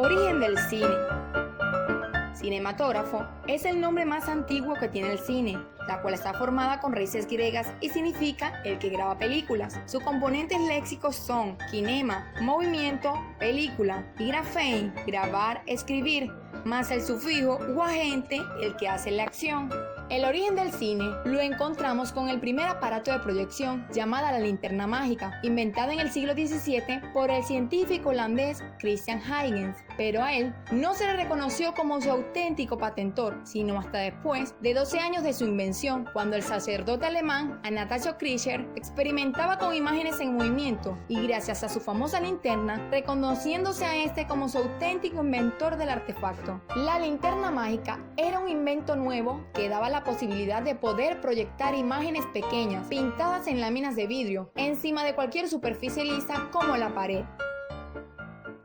Origen del cine. Cinematógrafo es el nombre más antiguo que tiene el cine, la cual está formada con raíces griegas y significa el que graba películas. Sus componentes léxicos son kinema, movimiento, película, y graphein, grabar, escribir, más el sufijo o agente, el que hace la acción. El origen del cine lo encontramos con el primer aparato de proyección llamada la linterna mágica, inventada en el siglo XVII por el científico holandés Christian Huygens, pero a él no se le reconoció como su auténtico patentor, sino hasta después de 12 años de su invención, cuando el sacerdote alemán Anastasio Kircher experimentaba con imágenes en movimiento y gracias a su famosa linterna, reconociéndose a este como su auténtico inventor del artefacto. La linterna mágica era un invento nuevo que daba la posibilidad de poder proyectar imágenes pequeñas pintadas en láminas de vidrio encima de cualquier superficie lisa como la pared.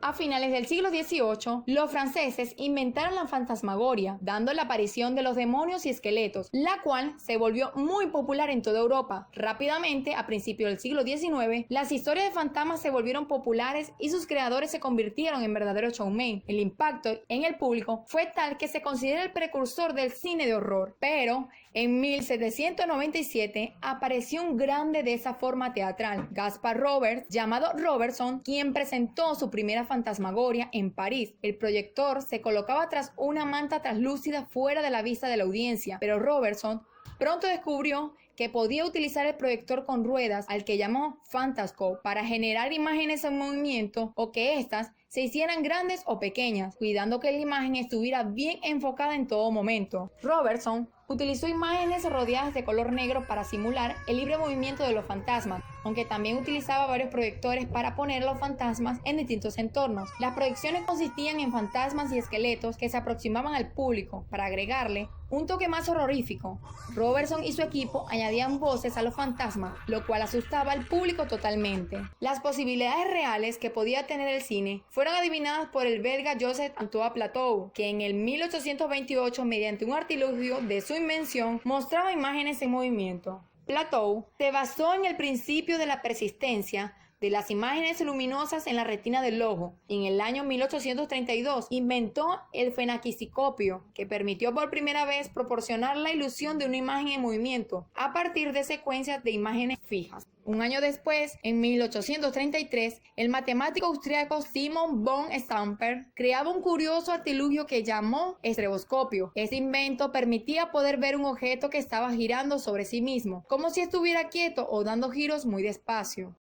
A finales del siglo XVIII, los franceses inventaron la fantasmagoria, dando la aparición de los demonios y esqueletos, la cual se volvió muy popular en toda Europa. Rápidamente, a principios del siglo XIX, las historias de fantasmas se volvieron populares y sus creadores se convirtieron en verdaderos showmen. El impacto en el público fue tal que se considera el precursor del cine de horror, pero en 1797 apareció un grande de esa forma teatral, Gaspar Roberts, llamado Robertson, quien presentó su primera fantasmagoria en París. El proyector se colocaba tras una manta translúcida fuera de la vista de la audiencia, pero Robertson pronto descubrió que podía utilizar el proyector con ruedas, al que llamó Fantascope, para generar imágenes en movimiento o que éstas se hicieran grandes o pequeñas, cuidando que la imagen estuviera bien enfocada en todo momento. Robertson utilizó imágenes rodeadas de color negro para simular el libre movimiento de los fantasmas, aunque también utilizaba varios proyectores para poner los fantasmas en distintos entornos. Las proyecciones consistían en fantasmas y esqueletos que se aproximaban al público para agregarle un toque más horrorífico. Robertson y su equipo añadían voces a los fantasmas, lo cual asustaba al público totalmente. Las posibilidades reales que podía tener el cine fueron adivinadas por el belga Joseph-Antoine Plateau, que en el 1828, mediante un artilugio de su invención, mostraba imágenes en movimiento. Plateau se basó en el principio de la persistencia de las imágenes luminosas en la retina del ojo. En el año 1832 inventó el fenaquiscopio, que permitió por primera vez proporcionar la ilusión de una imagen en movimiento a partir de secuencias de imágenes fijas. Un año después, en 1833, el matemático austriaco Simon von Stamper creaba un curioso artilugio que llamó estroboscopio. Este invento permitía poder ver un objeto que estaba girando sobre sí mismo, como si estuviera quieto o dando giros muy despacio.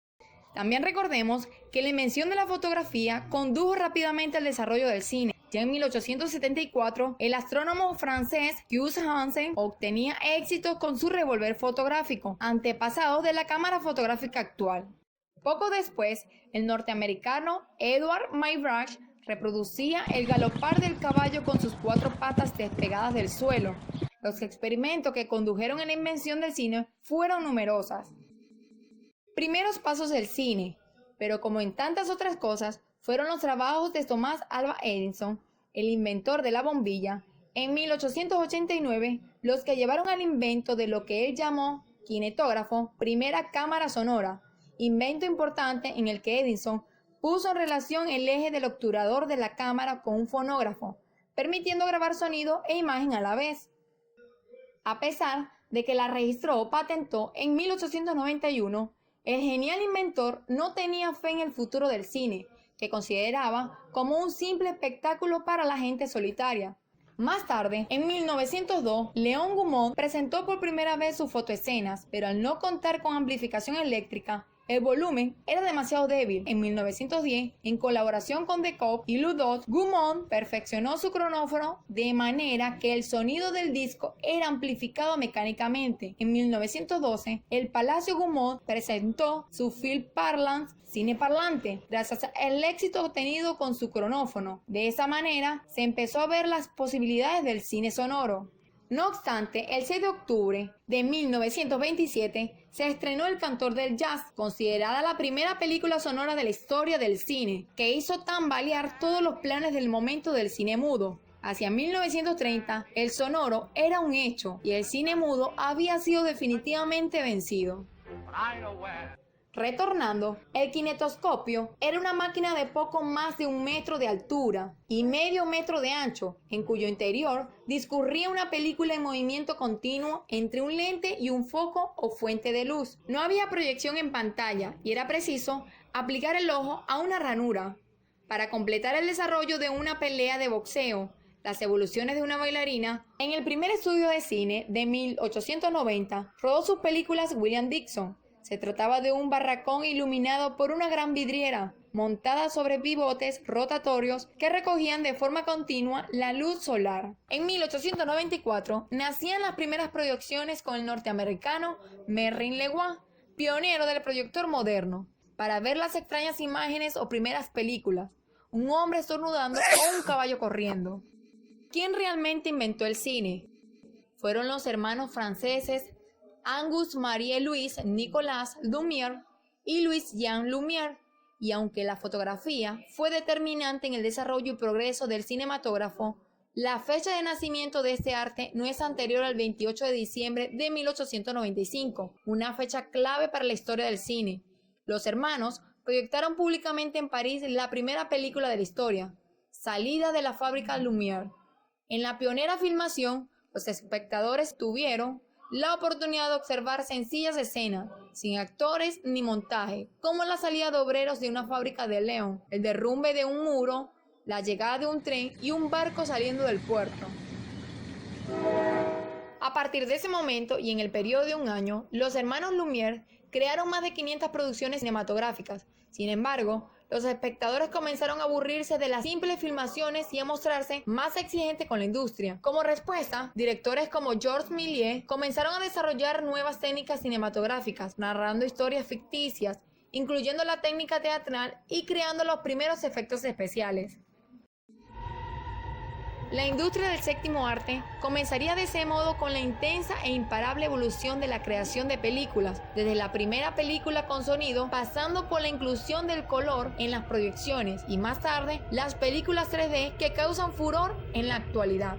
También recordemos que la invención de la fotografía condujo rápidamente al desarrollo del cine. Ya en 1874, el astrónomo francés Jules Janssen obtenía éxitos con su revólver fotográfico, antepasado de la cámara fotográfica actual. Poco después, el norteamericano Edward Muybridge reproducía el galopar del caballo con sus 4 patas despegadas del suelo. Los experimentos que condujeron a la invención del cine fueron numerosas. Primeros pasos del cine, pero como en tantas otras cosas, fueron los trabajos de Thomas Alva Edison, el inventor de la bombilla, en 1889, los que llevaron al invento de lo que él llamó kinetógrafo, primera cámara sonora, invento importante en el que Edison puso en relación el eje del obturador de la cámara con un fonógrafo, permitiendo grabar sonido e imagen a la vez. A pesar de que la registró o patentó en 1891, el genial inventor no tenía fe en el futuro del cine, que consideraba como un simple espectáculo para la gente solitaria. Más tarde, en 1902, Léon Gaumont presentó por primera vez sus fotoescenas, pero al no contar con amplificación eléctrica, el volumen era demasiado débil. En 1910, en colaboración con Decaux y Ludot, Gaumont perfeccionó su cronófono de manera que el sonido del disco era amplificado mecánicamente. En 1912, el Palacio Gaumont presentó su Film Parlance, cine parlante, gracias al éxito obtenido con su cronófono. De esa manera, se empezó a ver las posibilidades del cine sonoro. No obstante, el 6 de octubre de 1927 se estrenó El Cantor del Jazz, considerada la primera película sonora de la historia del cine, que hizo tambalear todos los planes del momento del cine mudo. Hacia 1930, el sonoro era un hecho y el cine mudo había sido definitivamente vencido. Retornando, el kinetoscopio era una máquina de poco más de 1 metro de altura y medio metro de ancho, en cuyo interior discurría una película en movimiento continuo entre un lente y un foco o fuente de luz. No había proyección en pantalla y era preciso aplicar el ojo a una ranura. Para completar el desarrollo de una pelea de boxeo, las evoluciones de una bailarina, en el primer estudio de cine de 1890 rodó sus películas William Dixon. Se trataba de un barracón iluminado por una gran vidriera, montada sobre pivotes rotatorios que recogían de forma continua la luz solar. En 1894 nacían las primeras proyecciones con el norteamericano Merrin LeGuand, pionero del proyector moderno, para ver las extrañas imágenes o primeras películas, un hombre estornudando o un caballo corriendo. ¿Quién realmente inventó el cine? Fueron los hermanos franceses Angus Marie-Louis Nicolas Lumière y Louis-Jean Lumière, y aunque la fotografía fue determinante en el desarrollo y progreso del cinematógrafo, la fecha de nacimiento de este arte no es anterior al 28 de diciembre de 1895, una fecha clave para la historia del cine. Los hermanos proyectaron públicamente en París la primera película de la historia, Salida de la fábrica Lumière. En la pionera filmación, los espectadores tuvieron la oportunidad de observar sencillas escenas, sin actores ni montaje, como la salida de obreros de una fábrica de León, el derrumbe de un muro, la llegada de un tren y un barco saliendo del puerto. A partir de ese momento y en el periodo de un año, los hermanos Lumière crearon más de 500 producciones cinematográficas. Sin embargo, los espectadores comenzaron a aburrirse de las simples filmaciones y a mostrarse más exigentes con la industria. Como respuesta, directores como Georges Méliès comenzaron a desarrollar nuevas técnicas cinematográficas, narrando historias ficticias, incluyendo la técnica teatral y creando los primeros efectos especiales. La industria del séptimo arte comenzaría de ese modo con la intensa e imparable evolución de la creación de películas, desde la primera película con sonido, pasando por la inclusión del color en las proyecciones y más tarde las películas 3D que causan furor en la actualidad.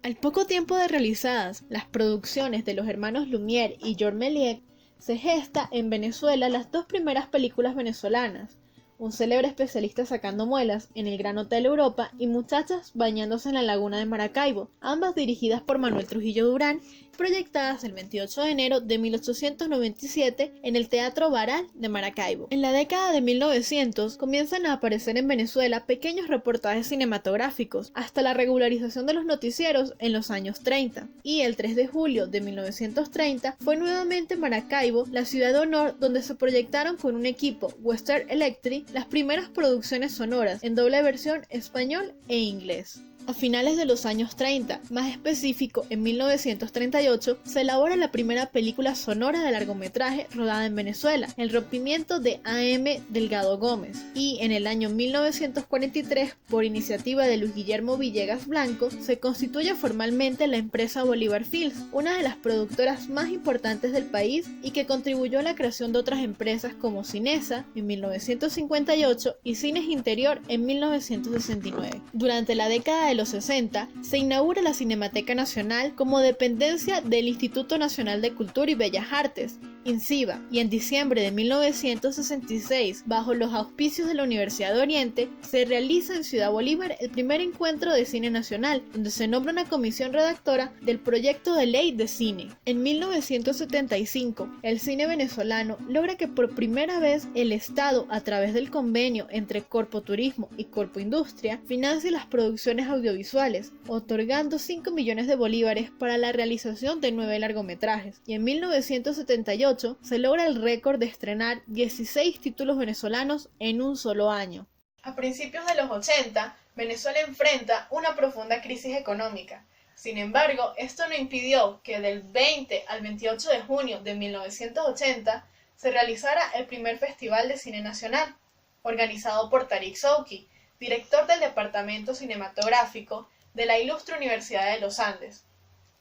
Al poco tiempo de realizadas las producciones de los hermanos Lumière y Georges Méliès, se gesta en Venezuela las dos primeras películas venezolanas, un célebre especialista sacando muelas en el Gran Hotel Europa y Muchachas bañándose en la laguna de Maracaibo, ambas dirigidas por Manuel Trujillo Durán, proyectadas el 28 de enero de 1897 en el Teatro Baral de Maracaibo. En la década de 1900 comienzan a aparecer en Venezuela pequeños reportajes cinematográficos, hasta la regularización de los noticieros en los años 30, y el 3 de julio de 1930 fue nuevamente Maracaibo la ciudad de honor donde se proyectaron con un equipo Western Electric las primeras producciones sonoras en doble versión español e inglés. A finales de los años 30, más específico en 1938, se elabora la primera película sonora de largometraje rodada en Venezuela, El rompimiento de A.M. Delgado Gómez, y en el año 1943, por iniciativa de Luis Guillermo Villegas Blanco, se constituye formalmente la empresa Bolívar Films, una de las productoras más importantes del país y que contribuyó a la creación de otras empresas como Cinesa en 1958 y Cines Interior en 1969. Durante la década de los 60, se inaugura la Cinemateca Nacional como dependencia del Instituto Nacional de Cultura y Bellas Artes, INCIBA, y en diciembre de 1966, bajo los auspicios de la Universidad de Oriente, se realiza en Ciudad Bolívar el primer encuentro de cine nacional, donde se nombra una comisión redactora del proyecto de ley de cine. En 1975, el cine venezolano logra que por primera vez el Estado, a través del convenio entre Corpo Turismo y Corpo Industria, financie las producciones audiovisuales, otorgando 5 millones de bolívares para la realización de 9 largometrajes, y en 1978 se logra el récord de estrenar 16 títulos venezolanos en un solo año. A principios de los 80, Venezuela enfrenta una profunda crisis económica. Sin embargo, esto no impidió que del 20 al 28 de junio de 1980 se realizara el primer Festival de Cine Nacional, organizado por Tariq Souki, director del Departamento Cinematográfico de la Ilustre Universidad de los Andes.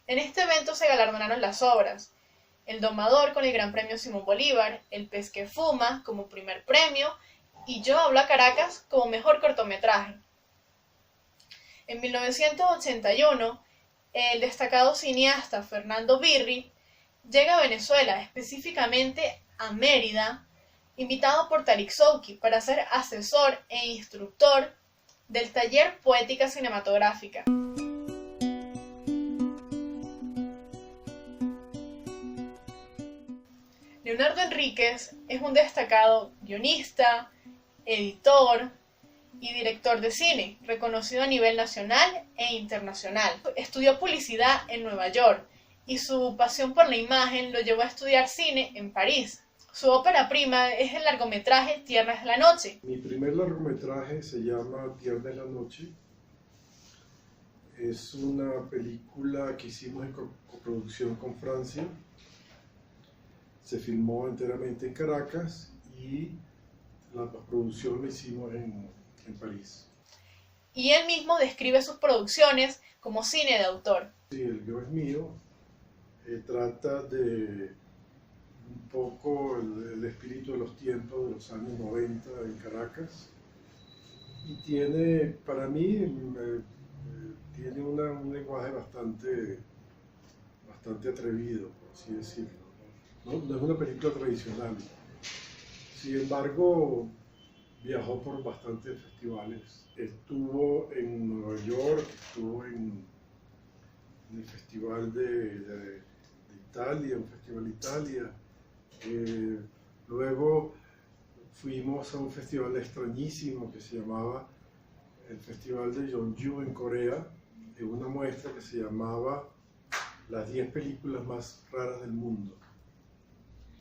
En este evento se galardonaron las obras El Domador con el Gran Premio Simón Bolívar, El Pez que Fuma como primer premio y Yo hablo a Caracas como mejor cortometraje. En 1981, el destacado cineasta Fernando Birri llega a Venezuela, específicamente a Mérida, invitado por Tarik Souki para ser asesor e instructor del taller Poética Cinematográfica. Leonardo Enríquez es un destacado guionista, editor y director de cine, reconocido a nivel nacional e internacional. Estudió publicidad en Nueva York y su pasión por la imagen lo llevó a estudiar cine en París. Su ópera prima es el largometraje Tierra es la noche. Mi primer largometraje se llama Tierra es la noche. Es una película que hicimos en coproducción con Francia. Se filmó enteramente en Caracas y la postproducción la hicimos en París. Y él mismo describe sus producciones como cine de autor. Sí, el guion es mío. Trata de un poco el espíritu de los tiempos de los años 90 en Caracas. Y tiene, para mí, tiene un lenguaje bastante atrevido, por así decirlo. No es una película tradicional. Sin embargo, viajó por bastantes festivales. Estuvo en Nueva York, estuvo en el Festival de Italia, un Festival Italia. Luego fuimos a un festival extrañísimo que se llamaba el Festival de Jeonju en Corea, en una muestra que se llamaba Las 10 películas más raras del mundo.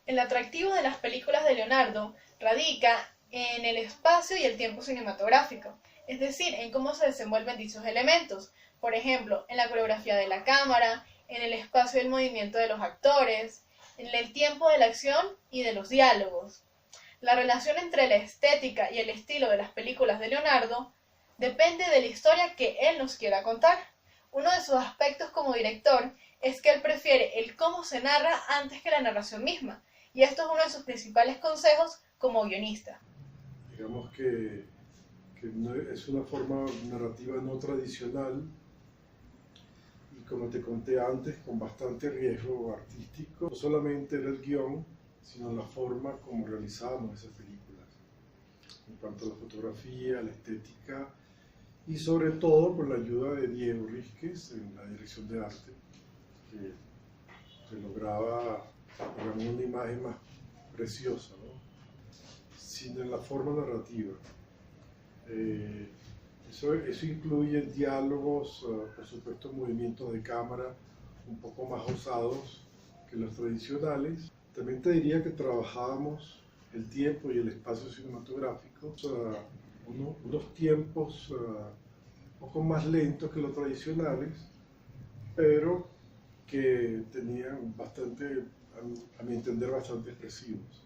El atractivo de las películas de Leonardo radica en el espacio y el tiempo cinematográfico, es decir, en cómo se desenvuelven dichos elementos, por ejemplo, en la coreografía de la cámara, en el espacio y el movimiento de los actores, en el tiempo de la acción y de los diálogos. La relación entre la estética y el estilo de las películas de Leonardo depende de la historia que él nos quiera contar. Uno de sus aspectos como director es que él prefiere el cómo se narra antes que la narración misma, y esto es uno de sus principales consejos como guionista. Digamos que es una forma narrativa no tradicional y, como te conté antes, con bastante riesgo artístico. No solamente era el guión, sino la forma como realizábamos esas películas, en cuanto a la fotografía, la estética y sobre todo con la ayuda de Diego Rísquez en la dirección de arte, que lograba, digamos, una imagen más preciosa, ¿no? Sino en la forma narrativa. Eso incluye diálogos, por supuesto movimientos de cámara un poco más osados que los tradicionales. También te diría que trabajábamos el tiempo y el espacio cinematográfico, unos tiempos un poco más lentos que los tradicionales, pero que tenían bastante, a mi entender, bastante expresivos.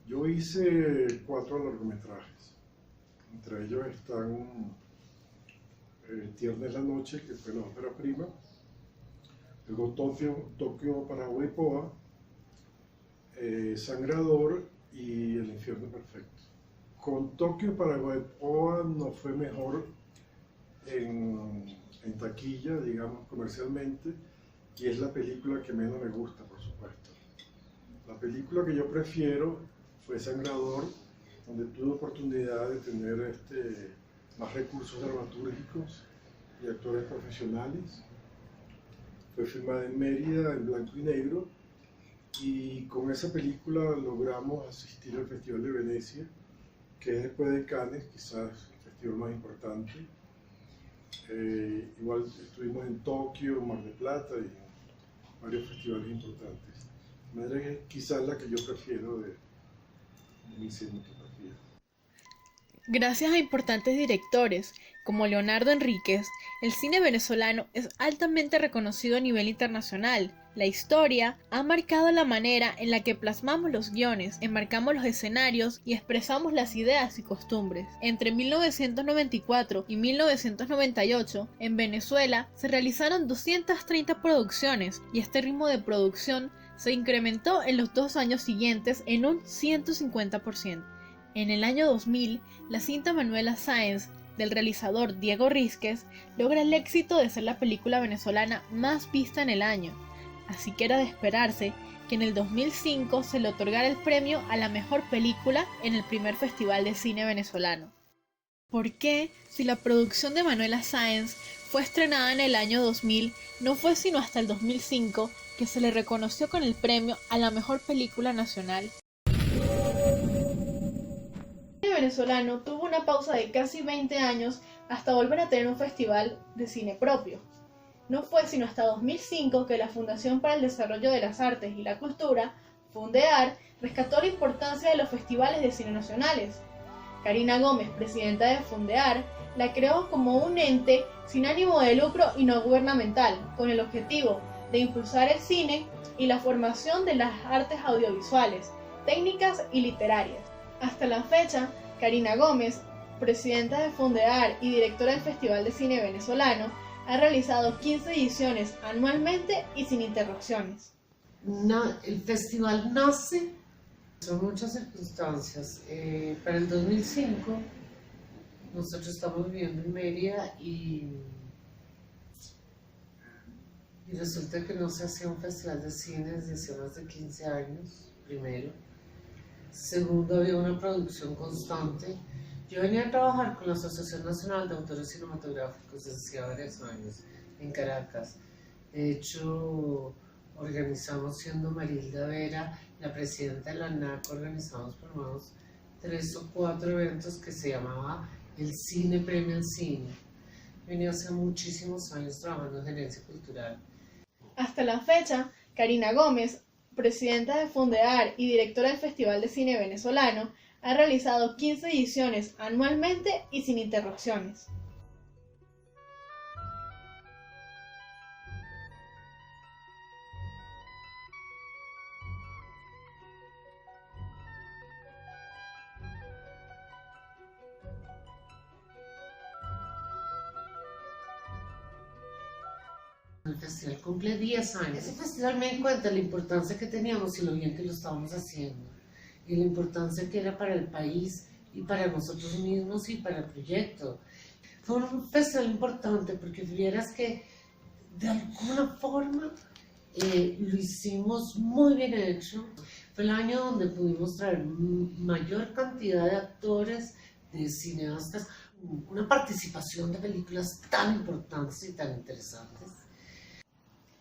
Yo hice 4 largometrajes, entre ellos están Tierra es la noche, que fue la ópera prima, luego Tokio, Paraguay, Poa, Sangrador y El infierno perfecto. Con Tokio, Paraguay, Poa nos fue mejor en taquilla, digamos, comercialmente, y es la película que menos me gusta, por supuesto. La película que yo prefiero fue Sangrador, donde tuve oportunidad de tener más recursos dramatúrgicos y actores profesionales. Fue filmada en Mérida, en blanco y negro, y con esa película logramos asistir al Festival de Venecia, que es, después de Cannes, quizás el festival más importante. Igual estuvimos en Tokio, Mar del Plata y varios festivales importantes. De manera que es quizás la que yo prefiero de mi cinematografía. Gracias a importantes directores como Leonardo Enríquez, el cine venezolano es altamente reconocido a nivel internacional. La historia ha marcado la manera en la que plasmamos los guiones, enmarcamos los escenarios y expresamos las ideas y costumbres. Entre 1994 y 1998, en Venezuela se realizaron 230 producciones y este ritmo de producción se incrementó en los 2 años siguientes en un 150%. En el año 2000, la cinta Manuela Sáenz, del realizador Diego Rísquez, logra el éxito de ser la película venezolana más vista en el año, así que era de esperarse que en el 2005 se le otorgara el premio a la mejor película en el primer Festival de Cine Venezolano. ¿Por qué, si la producción de Manuela Sáenz fue estrenada en el año 2000, no fue sino hasta el 2005 que se le reconoció con el premio a la mejor película nacional? El cine venezolano tuvo una pausa de casi 20 años hasta volver a tener un festival de cine propio. No fue sino hasta 2005 que la Fundación para el Desarrollo de las Artes y la Cultura, Fundear, rescató la importancia de los festivales de cine nacionales. Karina Gómez, presidenta de Fundear, la creó como un ente sin ánimo de lucro y no gubernamental, con el objetivo de impulsar el cine y la formación de las artes audiovisuales, técnicas y literarias. Hasta la fecha, Karina Gómez, presidenta de Fundear y directora del Festival de Cine Venezolano, ha realizado 15 ediciones anualmente y sin interrupciones. El festival nace, son muchas circunstancias. Para el 2005, nosotros estamos viviendo en Mérida y resulta que no se hacía un festival de cine desde hace más de 15 años, primero. Segundo, había una producción constante. Yo venía a trabajar con la Asociación Nacional de Autores Cinematográficos desde hacía varios años en Caracas. De hecho, organizamos, siendo Marilda Vera la presidenta de la ANAC, organizamos por lo menos 3 o 4 eventos que se llamaba El Cine Premia al Cine. Venía hace muchísimos años trabajando en gerencia cultural. Hasta la fecha, Karina Gómez, presidenta de Fundear y directora del Festival de Cine Venezolano, ha realizado 15 ediciones anualmente y sin interrupciones. El festival cumple 10 años. Ese festival me di cuenta de la importancia que teníamos y lo bien que lo estábamos haciendo. Y la importancia que era para el país y para nosotros mismos y para el proyecto. Fue un festival importante porque vieras que de alguna forma lo hicimos muy bien hecho. Fue el año donde pudimos traer mayor cantidad de actores, de cineastas, una participación de películas tan importantes y tan interesantes.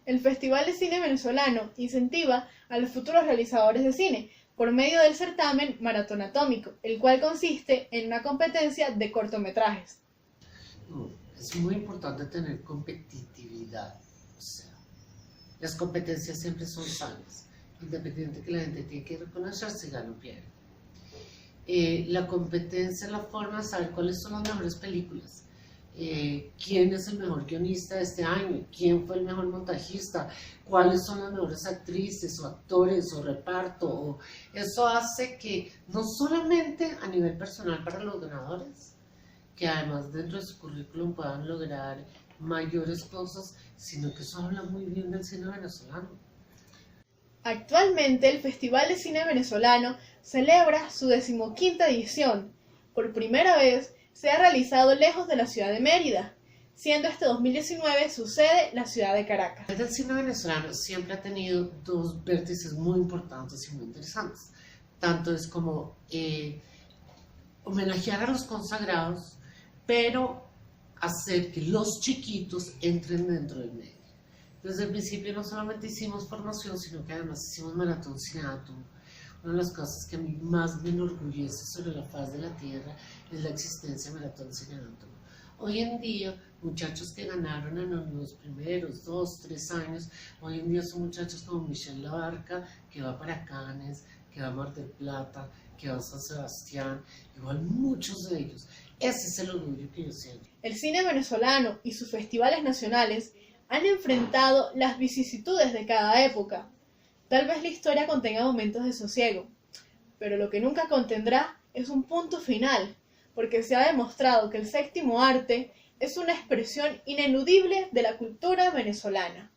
El Festival de Cine Venezolano incentiva a los futuros realizadores de cine por medio del certamen Maratón Atómico, el cual consiste en una competencia de cortometrajes. Es muy importante tener competitividad, o sea, las competencias siempre son sanas, independiente que la gente tiene que reconocer si gana o pierde. La competencia es la forma de saber cuáles son las mejores películas. Quién es el mejor guionista de este año, quién fue el mejor montajista, cuáles son las mejores actrices o actores o reparto. Eso hace que no solamente a nivel personal para los ganadores, que además dentro de su currículum puedan lograr mayores cosas, sino que eso habla muy bien del cine venezolano. Actualmente el Festival de Cine Venezolano celebra su 15ª edición. Por primera vez se ha realizado lejos de la ciudad de Mérida, siendo este 2019 su sede la ciudad de Caracas. El cine venezolano siempre ha tenido 2 vértices muy importantes y muy interesantes. Tanto es como homenajear a los consagrados, pero hacer que los chiquitos entren dentro del medio. Desde el principio no solamente hicimos formación, sino que además hicimos Maratón Cineatum. Una de las cosas que a mí más me enorgullece sobre la faz de la tierra es la existencia de Maratón Cineatum. Hoy en día, muchachos que ganaron en los primeros 2, 3 años, hoy en día son muchachos como Michelle Labarca, que va para Cannes, que va a Mar del Plata, que va a San Sebastián, igual muchos de ellos. Ese es el orgullo que yo siento. El cine venezolano y sus festivales nacionales han enfrentado las vicisitudes de cada época. Tal vez la historia contenga momentos de sosiego, pero lo que nunca contendrá es un punto final, porque se ha demostrado que el séptimo arte es una expresión ineludible de la cultura venezolana.